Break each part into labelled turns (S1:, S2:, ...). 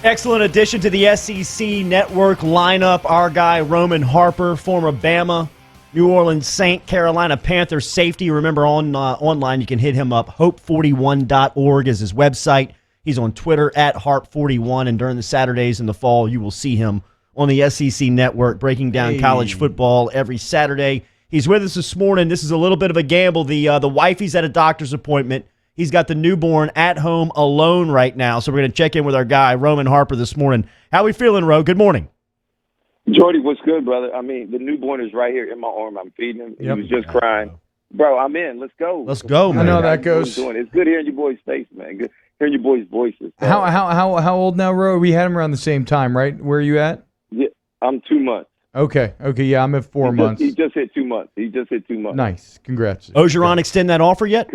S1: Excellent addition to the SEC Network lineup. Our guy, Roman Harper, former Bama, New Orleans Saint, Carolina Panthers safety. Remember, online you can hit him up. Hope41.org is his website. He's on Twitter at Harp41, and during the Saturdays in the fall, you will see him on the SEC Network breaking down college football every Saturday. He's with us this morning. This is a little bit of a gamble. The wifey's at a doctor's appointment. He's got the newborn at home alone right now, so we're going to check in with our guy, Roman Harper, this morning. How we feeling, Ro? Good morning.
S2: Jordy, what's good, brother? I mean, the newborn is right here in my arm. I'm feeding him. He was just crying. Bro, I'm in. Let's go.
S1: Let's go, man.
S3: I know how that goes.
S2: It's good hearing your boy's face, man. Good hearing your boy's voices.
S3: How old now, Ro? We had him around the same time, right? Where are you at?
S2: Yeah, I'm 2 months.
S3: Okay, yeah, I'm at 4 months.
S2: He just hit 2 months.
S3: Nice. Congrats.
S1: Ogeron extend that offer yet?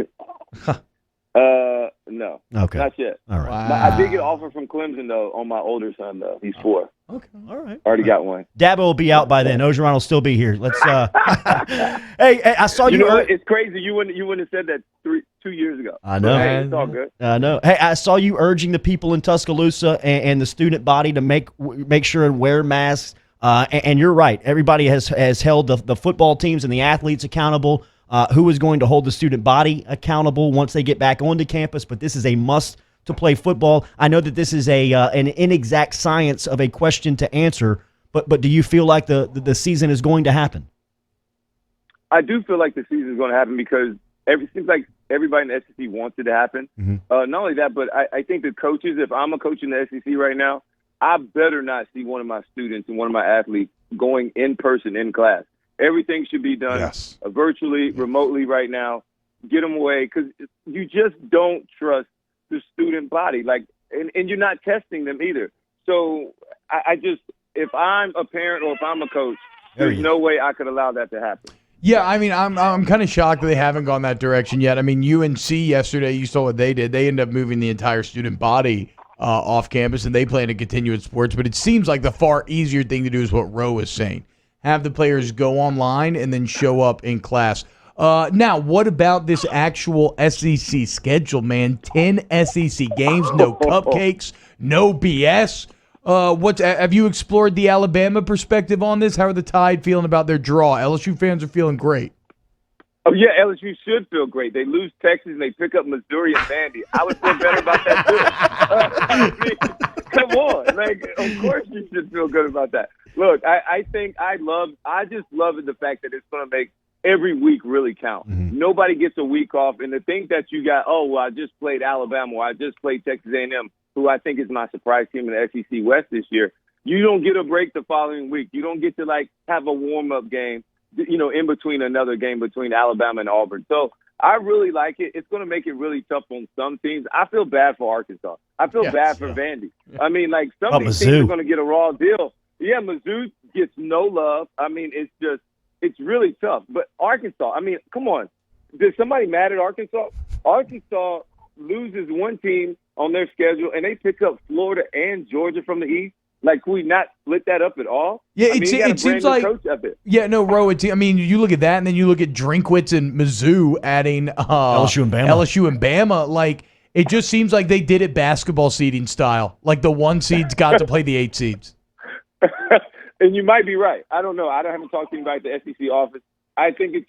S2: No.
S1: Okay.
S2: Not yet.
S1: All right.
S3: Wow.
S2: I did get an offer from Clemson, though, on my older son, though. He's 4.
S1: Okay. All right.
S2: Already got one.
S1: Dabo will be out by then. Ogeron will still be here. Let's. Hey, I saw you.
S2: You know what? It's crazy. You wouldn't have said that 2 years ago.
S1: I know.
S2: Hey, it's all good.
S1: I know. Hey, I saw you urging the people in Tuscaloosa and the student body to make sure and wear masks. And you're right. Everybody has held the football teams and the athletes accountable. Who is going to hold the student body accountable once they get back onto campus? But this is a must to play football. I know that this is an inexact science of a question to answer, but do you feel like the season is going to happen?
S2: I do feel like the season is going to happen because it seems like everybody in the SEC wants it to happen.
S1: Mm-hmm.
S2: Not only that, but I think the coaches, if I'm a coach in the SEC right now, I better not see one of my students and one of my athletes going in person in class. Everything should be done virtually, remotely right now. Get them away because you just don't trust the student body. And you're not testing them either. So I just, if I'm a parent or if I'm a coach, there's no way I could allow that to happen.
S3: Yeah, I mean, I'm kind of shocked that they haven't gone that direction yet. I mean, UNC yesterday, you saw what they did. They ended up moving the entire student body off campus, and they plan to continue in sports. But it seems like the far easier thing to do is what Ro is saying. Have the players go online and then show up in class. Now, what about this actual SEC schedule, man? 10 SEC games, no cupcakes, no BS. Have you explored the Alabama perspective on this? How are the Tide feeling about their draw? LSU fans are feeling great.
S2: Oh, yeah, LSU should feel great. They lose Texas and they pick up Missouri and Vandy. I would feel better about that, too. Come on. Of course you should feel good about that. Look, I just love the fact that it's going to make every week really count. Mm-hmm. Nobody gets a week off. And to think that you got, I just played Alabama or I just played Texas A&M, who I think is my surprise team in the SEC West this year. You don't get a break the following week. You don't get to, have a warm-up game, in between another game between Alabama and Auburn. So I really like it. It's going to make it really tough on some teams. I feel bad for Arkansas. I feel bad for Vandy. I mean, some of these teams are going to get a raw deal. Yeah, Mizzou gets no love. I mean, it's really tough. But Arkansas, I mean, come on. Is somebody mad at Arkansas? Arkansas loses one team on their schedule, and they pick up Florida and Georgia from the East. Can we not split that up at all?
S3: Yeah, it seems like – yeah, no, Ro, you look at that, and then you look at Drinkwitz and Mizzou adding
S1: LSU and
S3: Bama. It just seems like they did it basketball seeding style. The 1 seeds got to play the 8 seeds.
S2: And you might be right. I don't know. I haven't talked to anybody at the SEC office. I think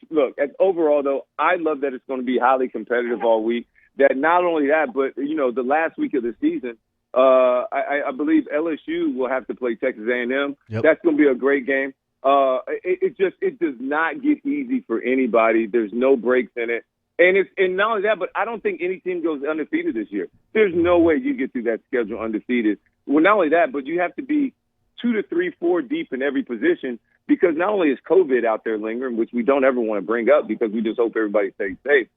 S2: overall, though, I love that it's going to be highly competitive all week. That not only that, but, the last week of the season, I believe LSU will have to play Texas A&M. Yep. That's going to be a great game. It does not get easy for anybody. There's no breaks in it. And not only that, but I don't think any team goes undefeated this year. There's no way you get through that schedule undefeated. Well, not only that, but you have to be 2 to 3, 4 deep in every position because not only is COVID out there lingering, which we don't ever want to bring up because we just hope everybody stays safe,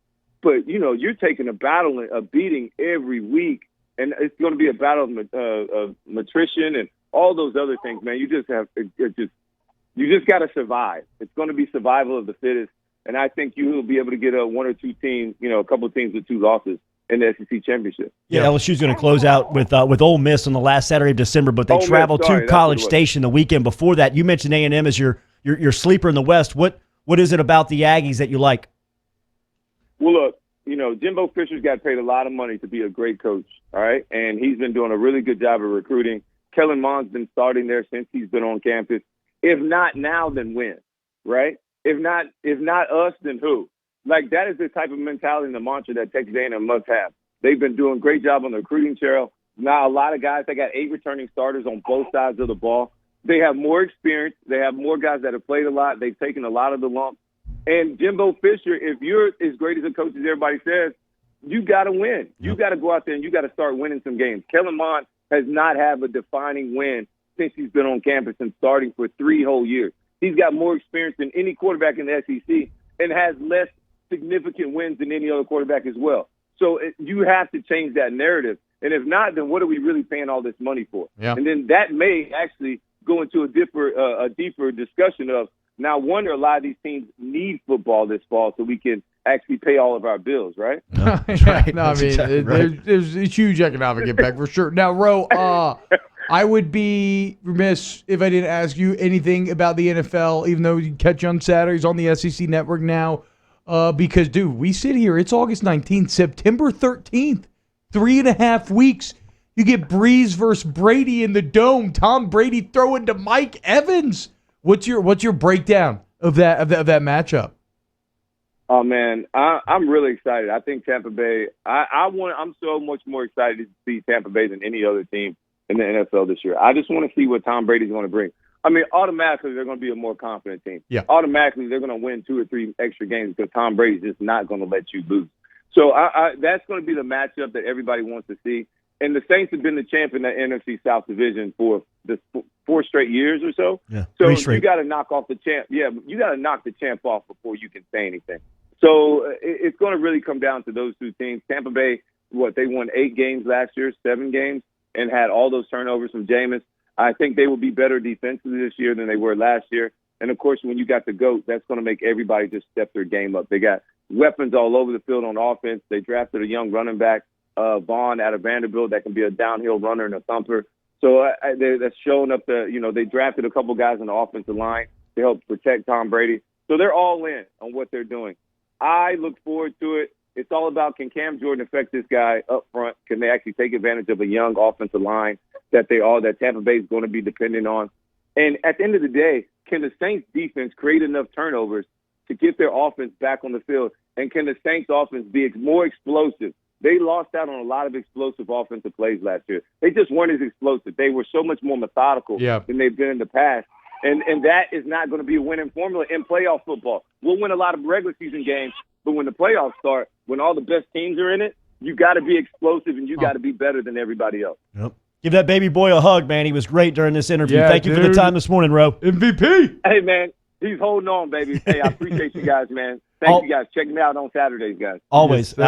S2: but, you're taking a battle, a beating every week, and it's going to be a battle of nutrition and all those other things, man. You just got to survive. It's going to be survival of the fittest, and I think you will be able to get one or two teams, a couple of teams with 2 losses in the SEC championship.
S1: Yeah, LSU's going to close out with Ole Miss on the last Saturday of December, but they travel to College Station the weekend before that. You mentioned A&M as your sleeper in the West. What is it about the Aggies that you like?
S2: Well, look, Jimbo Fisher's got paid a lot of money to be a great coach, all right? And he's been doing a really good job of recruiting. Kellen Mond's been starting there since he's been on campus. If not now, then when, right? If not us, then who? Like, that is the type of mentality and the mantra that Texas A&M must have. They've been doing a great job on the recruiting trail. Now, a lot of guys, they got 8 returning starters on both sides of the ball. They have more experience. They have more guys that have played a lot. They've taken a lot of the lumps. And Jimbo Fisher, if you're as great as a coach as everybody says, you got to win. You got to go out there and you got to start winning some games. Kellen Mond has not had a defining win since he's been on campus and starting for 3 whole years. He's got more experience than any quarterback in the SEC and has less significant wins than any other quarterback as well. So you have to change that narrative. And if not, then what are we really paying all this money for?
S3: Yeah.
S2: And then that may actually go into a deeper discussion of, now, wonder a lot of these teams need football this fall so we can actually pay all of our bills, right?
S1: Right.
S3: No, I mean,
S1: Exactly right.
S3: there's a huge economic impact for sure. Now, Ro, I would be remiss if I didn't ask you anything about the NFL, even though you catch you on Saturdays on the SEC Network now, because, dude, we sit here. It's August 19th, September 13th, 3.5 weeks. You get Breeze versus Brady in the Dome. Tom Brady throwing to Mike Evans. What's your breakdown of that matchup?
S2: Oh man, I'm really excited. I think Tampa Bay. I'm so much more excited to see Tampa Bay than any other team in the NFL this year. I just want to see what Tom Brady's going to bring. I mean, automatically they're going to be a more confident team.
S3: Yeah.
S2: Automatically they're going to win 2 or 3 extra games because Tom Brady's just not going to let you lose. So that's going to be the matchup that everybody wants to see. And the Saints have been the champ in the NFC South Division for the 4 straight years or so.
S1: Yeah,
S2: so
S1: 3 straight.
S2: you got to knock off the champ. Yeah, you got to knock the champ off before you can say anything. So it's going to really come down to those 2 teams. Tampa Bay, they won 8 games last year, 7 games, and had all those turnovers from Jameis. I think they will be better defensively this year than they were last year. And, of course, when you got the GOAT, that's going to make everybody just step their game up. They got weapons all over the field on offense. They drafted a young running back, Vaughn out of Vanderbilt, that can be a downhill runner and a thumper. So that's showing up they drafted a couple guys on the offensive line to help protect Tom Brady. So they're all in on what they're doing. I look forward to it. It's all about, can Cam Jordan affect this guy up front? Can they actually take advantage of a young offensive line that Tampa Bay is going to be dependent on? And at the end of the day, can the Saints defense create enough turnovers to get their offense back on the field? And can the Saints offense be more explosive? They lost out on a lot of explosive offensive plays last year. They just weren't as explosive. They were so much more methodical than they've been in the past. And that is not going to be a winning formula in playoff football. We'll win a lot of regular season games, but when the playoffs start, when all the best teams are in it, you got to be explosive and you got to be better than everybody else.
S1: Yep. Give that baby boy a hug, man. He was great during this interview.
S3: Yeah,
S1: Thank you for the time this morning, Ro.
S3: MVP.
S2: Hey, man, he's holding on, baby. Hey, I appreciate you guys, man. Thank you guys. Check me out on Saturdays, guys.
S1: Always.
S3: Yes,